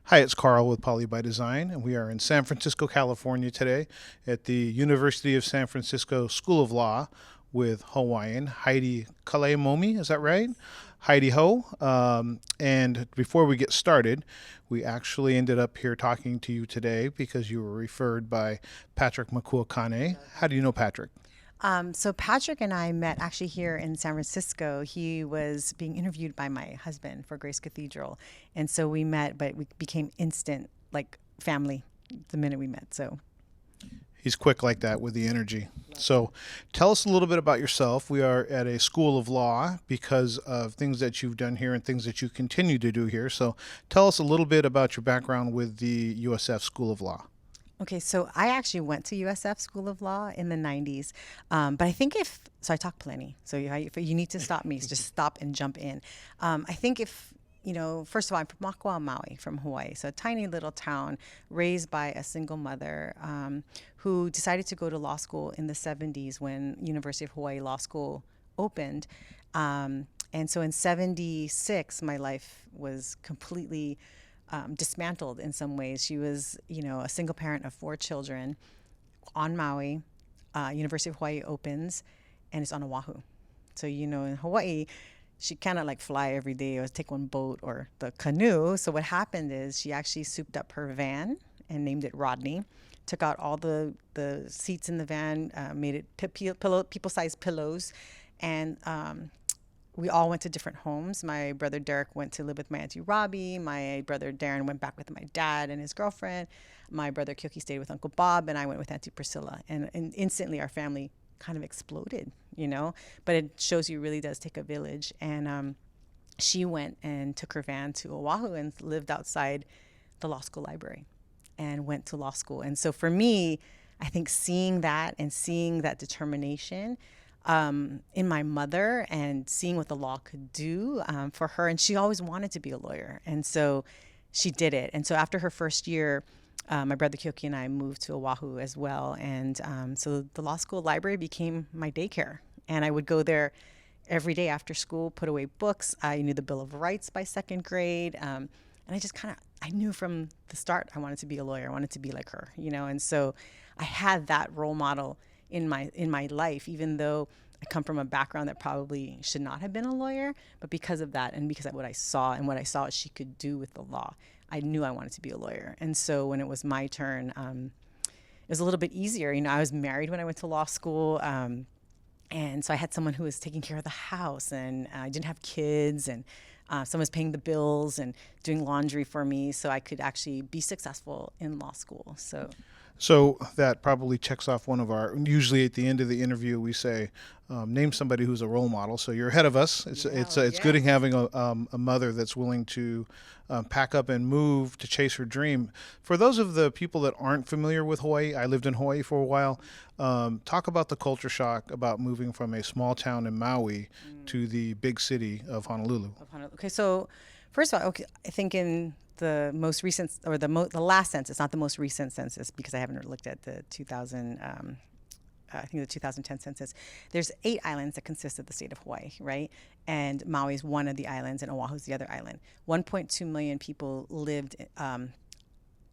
Hi, it's Carl with Poly by Design, and we are in San Francisco, California today at the University of San Francisco School of Law with Hawaiian Heidi Kaleimomi. Is that right? Heidi Ho. And before we get started, we actually ended up here talking to you today because you were referred by Patrick Makuakane. How do you know Patrick? So Patrick and I met actually here in San Francisco. He was being interviewed by my husband for Grace Cathedral, and so we met, but we became instant like family the minute we met. So He's quick like that with the energy. So, tell us a little bit about yourself. We are at a school of law because of things that you've done here and things that you continue to do here. So, tell us a little bit about your background with the USF School of Law. okay, so I actually went to USF School of Law in the '90s, but I think if so, I talk plenty. So if you need to stop me, just stop and jump in. I think if first of all, I'm from Makua, Maui, from Hawaii, so a tiny little town raised by a single mother who decided to go to law school in the '70s when University of Hawaii Law School opened. And so in '76, my life was completely dismantled in some ways. She was, a single parent of four children on Maui. University of Hawaii opens, and it's on Oahu. So in Hawaii, she cannot like fly every day or take one boat or the canoe. So what happened is she actually souped up her van and named it Rodney. Took out all the seats in the van, made it people-sized pillows, and we all went to different homes. My brother Derek went to live with my auntie Robbie. My brother Darren went back with my dad and his girlfriend. My brother Kyoki stayed with Uncle Bob, and I went with Auntie Priscilla. And instantly, our family kind of exploded. But it shows you really does take a village. And she went and took her van to Oahu and lived outside the law school library and went to law school. And so for me, I think seeing that and seeing that determination in my mother and seeing what the law could do for her. And she always wanted to be a lawyer. And so she did it. And so after her first year, my brother Kyoki and I moved to Oahu as well. And so the law school library became my daycare. And I would go there every day after school, put away books. I knew the Bill of Rights by second grade. And I just I knew from the start I wanted to be a lawyer. I wanted to be like her. And so I had that role model in my life, even though I come from a background that probably should not have been a lawyer. But because of that, and because of what I saw and what I saw she could do with the law, I knew I wanted to be a lawyer. And so when it was my turn, it was a little bit easier. I was married when I went to law school. And so I had someone who was taking care of the house, and I didn't have kids, and someone was paying the bills and doing laundry for me, so I could actually be successful in law school. So that probably checks off one of our. Usually at the end of the interview, we say, "Name somebody who's a role model." So you're ahead of us. It's good Yes. having a mother that's willing to pack up and move to chase her dream. For those of the people that aren't familiar with Hawaii, I lived in Hawaii for a while. Talk about the culture shock about moving from a small town in Maui to the big city of Honolulu. Of Honolulu. Okay, so first of all, okay, I think in the most recent or the last census, not the most recent census because I haven't looked at the 2000. I think the 2010 census. There's 8 islands that consist of the state of Hawaii, right? And Maui is one of the islands, and Oahu is the other island. 1.2 million people lived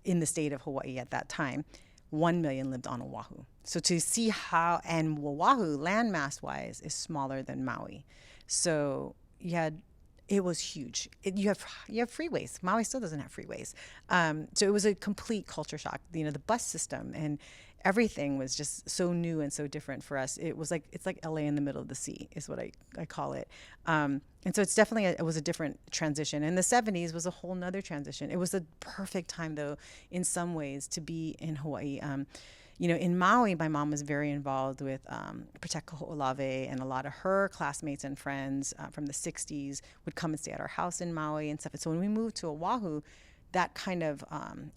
in the state of Hawaii at that time. 1 million lived on Oahu. So to see how, and Oahu, landmass wise, is smaller than Maui. So you had, it was huge. You have freeways. Maui still doesn't have freeways. So it was a complete culture shock. The bus system and everything was just so new and so different for us. It's like LA in the middle of the sea is what I call it. And so it was a different transition. And the '70s was a whole nother transition. It was a perfect time though, in some ways, to be in Hawaii. In Maui, my mom was very involved with Protect Kaho'olawe, and a lot of her classmates and friends from the '60s would come and stay at our house in Maui and stuff. And so when we moved to Oahu, that kind of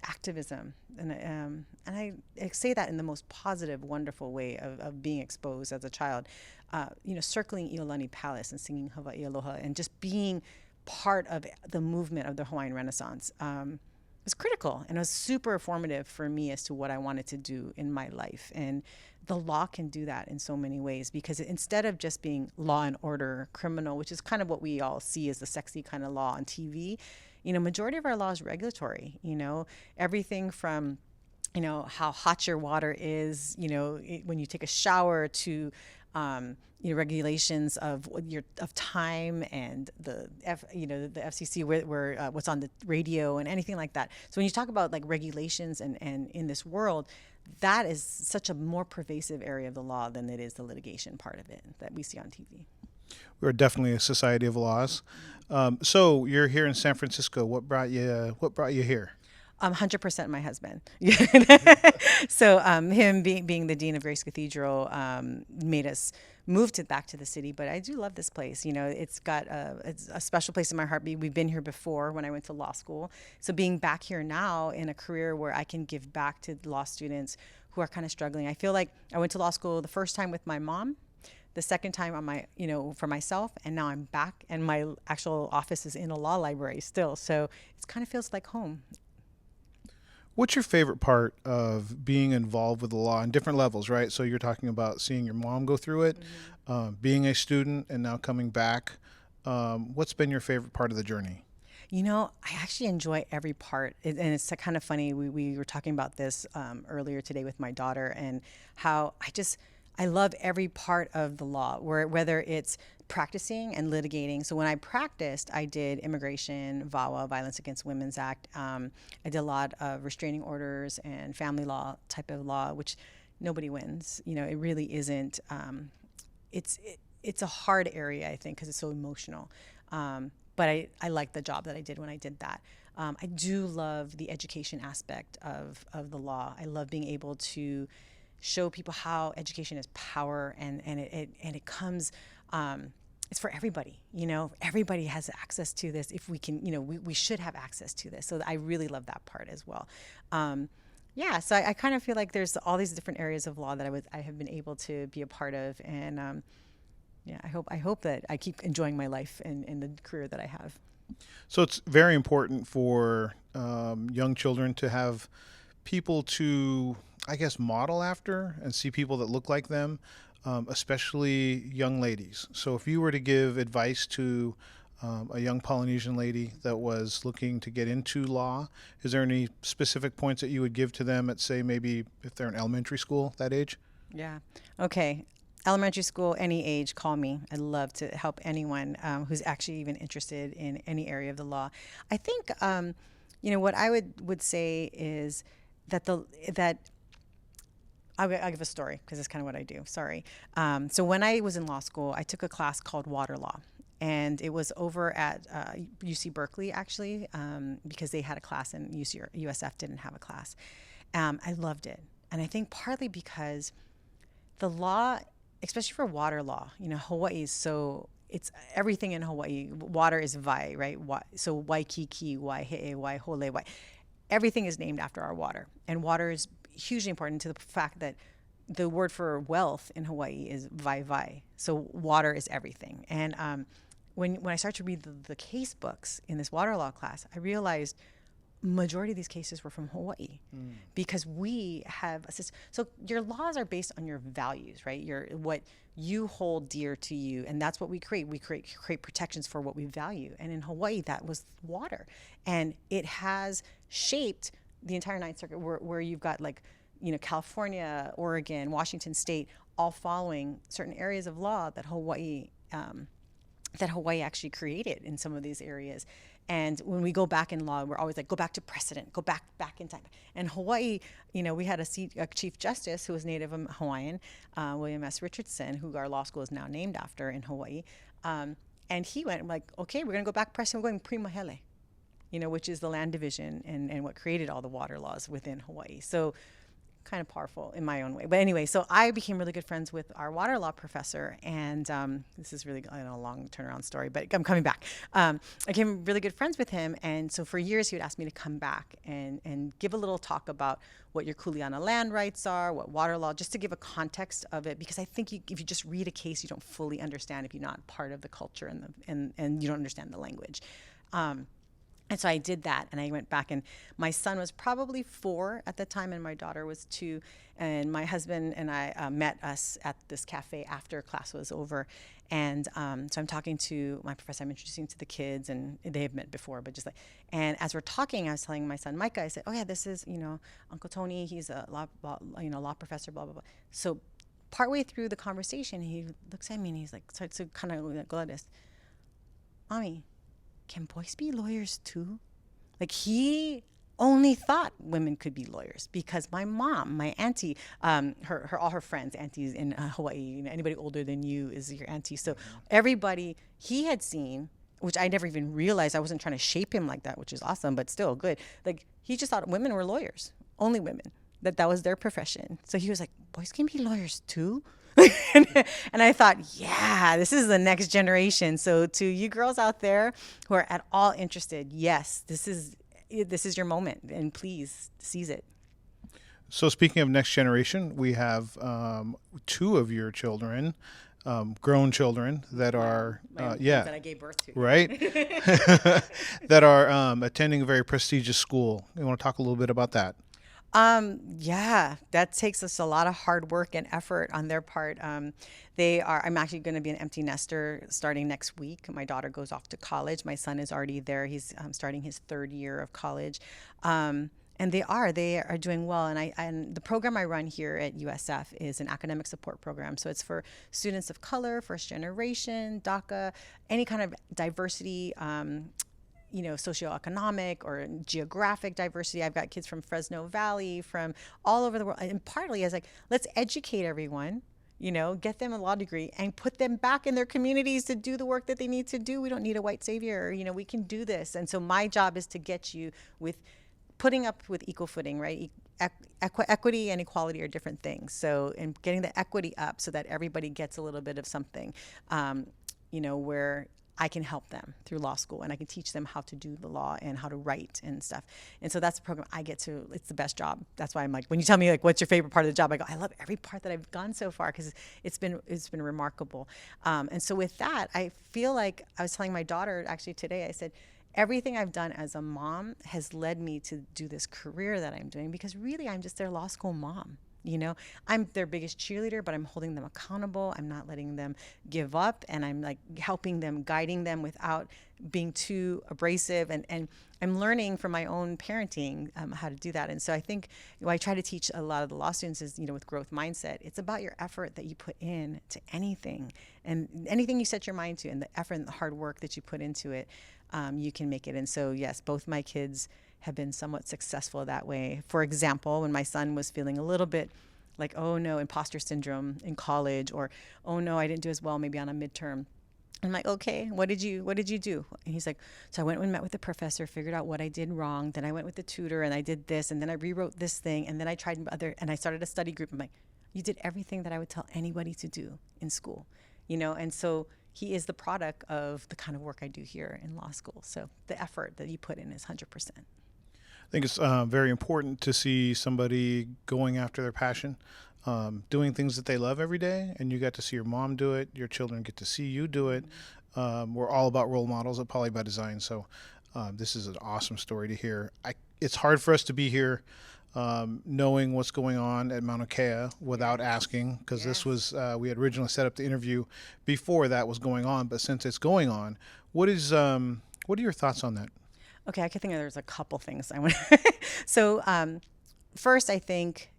activism, and I say that in the most positive, wonderful way of being exposed as a child, circling Iolani Palace and singing Hawaii Aloha and just being part of the movement of the Hawaiian Renaissance. Was critical, and it was super formative for me as to what I wanted to do in my life. And the law can do that in so many ways because instead of just being law and order criminal, which is kind of what we all see as the sexy kind of law on TV, majority of our law is regulatory, everything from how hot your water is, when you take a shower, to regulations of time, and the FCC, where what's on the radio and anything like that. So when you talk about like regulations and in this world, that is such a more pervasive area of the law than it is the litigation part of it that we see on TV. We're definitely a society of laws. So you're here in San Francisco. What brought you here? 100% my husband. So him being the dean of Grace Cathedral made us move back to the city. But I do love this place. It's got it's a special place in my heart. We've been here before when I went to law school. So being back here now in a career where I can give back to law students who are kind of struggling. I feel like I went to law school the first time with my mom, the second time on my, for myself, and now I'm back, and my actual office is in a law library still. So it kind of feels like home. What's your favorite part of being involved with the law on different levels, right? So you're talking about seeing your mom go through it, being a student, and now coming back. What's been your favorite part of the journey? I actually enjoy every part. And it's kind of funny. We were talking about this earlier today with my daughter, and how I love every part of the law, whether it's practicing and litigating. So when I practiced, I did immigration, VAWA, Violence Against Women's Act. I did a lot of restraining orders and family law type of law, which nobody wins. It really isn't. It's a hard area, I think, because it's so emotional. But I like the job that I did when I did that. I do love the education aspect of the law. I love being able to show people how education is power, and it comes. It's for everybody. Everybody has access to this. If we can, we should have access to this. So I really love that part as well. So I kind of feel like there's all these different areas of law that I have been able to be a part of, and I hope that I keep enjoying my life and the career that I have. So it's very important for young children to have people to, I guess, model after and see people that look like them, especially young ladies. So if you were to give advice to a young Polynesian lady that was looking to get into law, is there any specific points that you would give to them at, say, maybe if they're in elementary school, that age? Yeah. Okay. Elementary school, any age, call me. I'd love to help anyone who's actually even interested in any area of the law. I think, what I would say is that I'll give a story because it's kind of what I do. Sorry. So when I was in law school, I took a class called Water Law. And it was over at UC Berkeley, actually, because they had a class and USF didn't have a class. I loved it. And I think partly because the law, especially for water law, Hawaii is it's everything in Hawaii. Water is Wai, right? So Waikiki, Waihe'e, Waihole, Wai. Everything is named after our water. And water is hugely important to the fact that the word for wealth in Hawaii is Vai. So water is everything. And when I started to read the case books in this water law class, I realized majority of these cases were from Hawaii because we have a system. So your laws are based on your values, right? What you hold dear to you, and that's what we create. We create protections for what we value. And in Hawaii, that was water. And it has shaped the entire Ninth Circuit where you've got California, Oregon, Washington State, all following certain areas of law that Hawaii actually created in some of these areas. And when we go back in law, we're always like, go back to precedent, go back in time. And Hawaii, we had a Chief Justice who was Native Hawaiian, William S. Richardson, who our law school is now named after in Hawaii. And he went like, okay, we're going to go back precedent, we're going prima hele, which is the land division and what created all the water laws within Hawaii. So kind of powerful in my own way. But anyway, so I became really good friends with our water law professor, and this is really a long turnaround story, but I'm coming back. I became really good friends with him, and so for years he would ask me to come back and give a little talk about what your Kuleana land rights are, what water law, just to give a context of it, because I think if you just read a case, you don't fully understand if you're not part of the culture and you don't understand the language. And so I did that, and I went back, and my son was probably 4 at the time, and my daughter was 2, and my husband and I met us at this cafe after class was over, And so I'm talking to my professor, I'm introducing to the kids, and they have met before, but just like, and as we're talking, I was telling my son, Micah, I said, oh yeah, this is, Uncle Tony, he's a law professor, blah, blah, blah. So partway through the conversation, he looks at me and he's like, starts to kind of like, go like this, Mommy, can boys be lawyers too? Like, he only thought women could be lawyers because my mom, my auntie, all her friends, aunties in Hawaii, anybody older than you is your auntie. So everybody he had seen, which I never even realized, I wasn't trying to shape him like that, which is awesome, but still good. Like, he just thought women were lawyers, only women, that was their profession. So he was like, boys can be lawyers too? And I thought, yeah, this is the next generation. So to you girls out there who are at all interested, yes, this is your moment, and please seize it. So speaking of next generation, we have two of your children, grown children that are, that I gave birth to. right, that are attending a very prestigious school. You want to talk a little bit about that? Yeah, that takes us a lot of hard work and effort on their part. I'm actually going to be an empty nester starting next week. My daughter goes off to college. My son is already there. He's starting his third year of college. And they are doing well. And the program I run here at USF is an academic support program. So it's for students of color, first generation, DACA, any kind of diversity, socioeconomic or geographic diversity. I've got kids from Fresno Valley, from all over the world. And partly as like, let's educate everyone, get them a law degree and put them back in their communities to do the work that they need to do. We don't need a white savior, we can do this. And so my job is to get you with putting up with equal footing, right? Equity and equality are different things. So in getting the equity up so that everybody gets a little bit of something, where I can help them through law school, and I can teach them how to do the law and how to write and stuff. And so that's the program I get to. It's the best job. That's why I'm like, when you tell me like, what's your favorite part of the job? I go, I love every part that I've gone so far because it's been remarkable. And so with that, I feel like I was telling my daughter actually today, I said, everything I've done as a mom has led me to do this career that I'm doing because really I'm just their law school mom. I'm their biggest cheerleader, but I'm holding them accountable. I'm not letting them give up, and I'm like helping them, guiding them without being too abrasive. And I'm learning from my own parenting how to do that. And so I think what I try to teach a lot of the law students is, with growth mindset, it's about your effort that you put in to anything, and anything you set your mind to, and the effort and the hard work that you put into it, you can make it. And so yes, both my kids have been somewhat successful that way. For example, when my son was feeling a little bit like, oh no, imposter syndrome in college, or oh no, I didn't do as well maybe on a midterm. I'm like, okay, what did you do? And he's like, so I went and met with the professor, figured out what I did wrong. Then I went with the tutor and I did this, and then I rewrote this thing, and then I tried and I started a study group. I'm like, you did everything that I would tell anybody to do in school, and so he is the product of the kind of work I do here in law school. So the effort that you put in is 100%. I think it's very important to see somebody going after their passion, doing things that they love every day, and you got to see your mom do it. Your children get to see you do it. We're all about role models at Poly by Design, so this is an awesome story to hear. It's hard for us to be here knowing what's going on at Mauna Kea without asking, because this was we had originally set up the interview before that was going on, but since it's going on, what are your thoughts on that? Okay, I can think there's a couple things I want. So first, I think,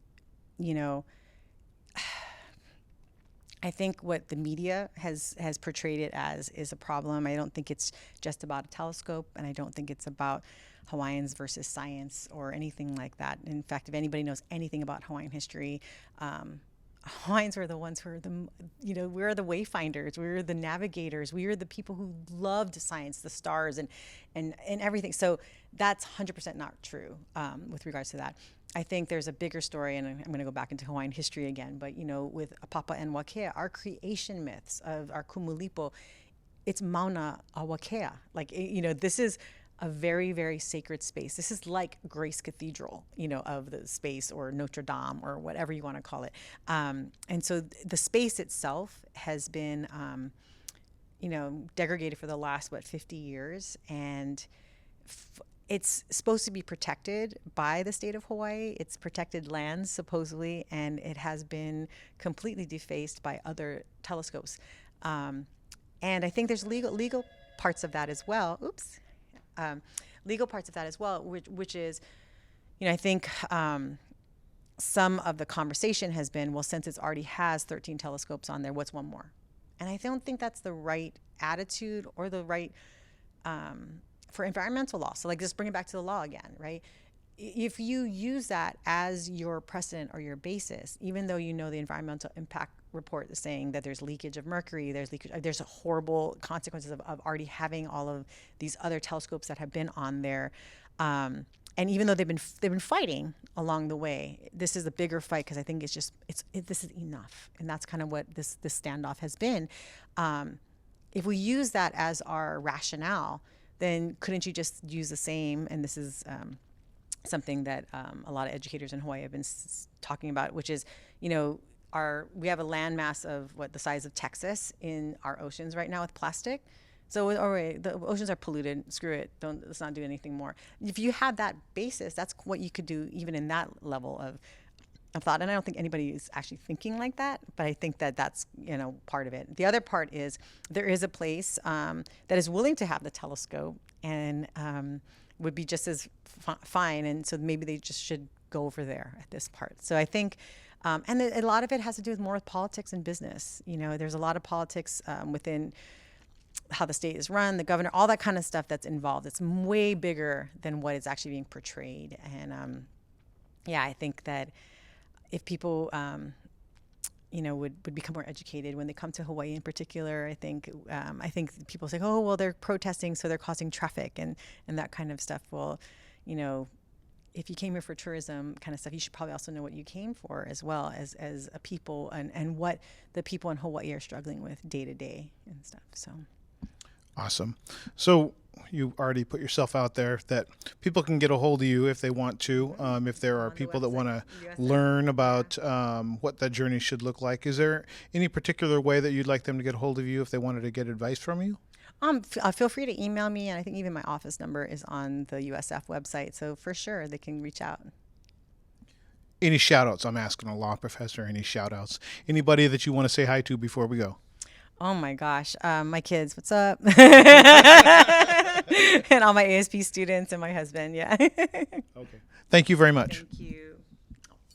I think what the media has portrayed it as is a problem. I don't think it's just about a telescope, and I don't think it's about Hawaiians versus science or anything like that. In fact, if anybody knows anything about Hawaiian history, Hawaiians were the ones who are we're the wayfinders, we were the navigators, we were the people who loved science, the stars, and everything. So that's 100% not true with regards to that. I think there's a bigger story, and I'm going to go back into Hawaiian history again, but with Apapa and Wakea, our creation myths of our kumulipo, it's Mauna Wakea. This is a very, very sacred space. This is like Grace Cathedral, of the space, or Notre Dame, or whatever you want to call it. And so the space itself has been, degraded for the last, 50 years. And it's supposed to be protected by the state of Hawaii. It's protected lands, supposedly, and it has been completely defaced by other telescopes. And I think there's legal parts of that as well. Oops. Legal parts of that as well, which is, I think some of the conversation has been, well, since it already has 13 telescopes on there, what's one more? And I don't think that's the right attitude or the right for environmental law. So like, just bring it back to the law again, right? If you use that as your precedent or your basis, even though the environmental impact report is saying that there's leakage of mercury, there's horrible consequences of already having all of these other telescopes that have been on there, and even though they've been fighting along the way, this is a bigger fight because I think this is enough, and that's kind of what this standoff has been. If we use that as our rationale, then couldn't you just use the same? And this is something that a lot of educators in Hawaii have been talking about, which is, we have a landmass of the size of Texas in our oceans right now with plastic. So, all right, the oceans are polluted. Screw it. Let's not do anything more. If you had that basis, that's what you could do even in that level of thought. And I don't think anybody is actually thinking like that, but I think that that's, part of it. The other part is there is a place that is willing to have the telescope and would be just as fine. And so maybe they just should go over there at this part. So I think, and a lot of it has to do more with politics and business. There's a lot of politics within how the state is run, the governor, all that kind of stuff that's involved. It's way bigger than what is actually being portrayed. And I think that if people, would become more educated when they come to Hawaii in particular, I think people say, oh, well, they're protesting, so they're causing traffic and that kind of stuff. Well, if you came here for tourism kind of stuff, you should probably also know what you came for as well as a people and what the people in Hawaii are struggling with day to day and stuff. So. Awesome. So you already put yourself out there that people can get a hold of you if they want to. If there are people that want to learn about what that journey should look like, is there any particular way that you'd like them to get a hold of you if they wanted to get advice from you? Feel free to email me, and I think even my office number is on the USF website. So for sure, they can reach out. Any shout outs? I'm asking a law professor. Any shout outs? Anybody that you want to say hi to before we go? Oh my gosh, my kids, what's up? And all my ASP students and my husband, yeah. Okay. Thank you very much. Thank you.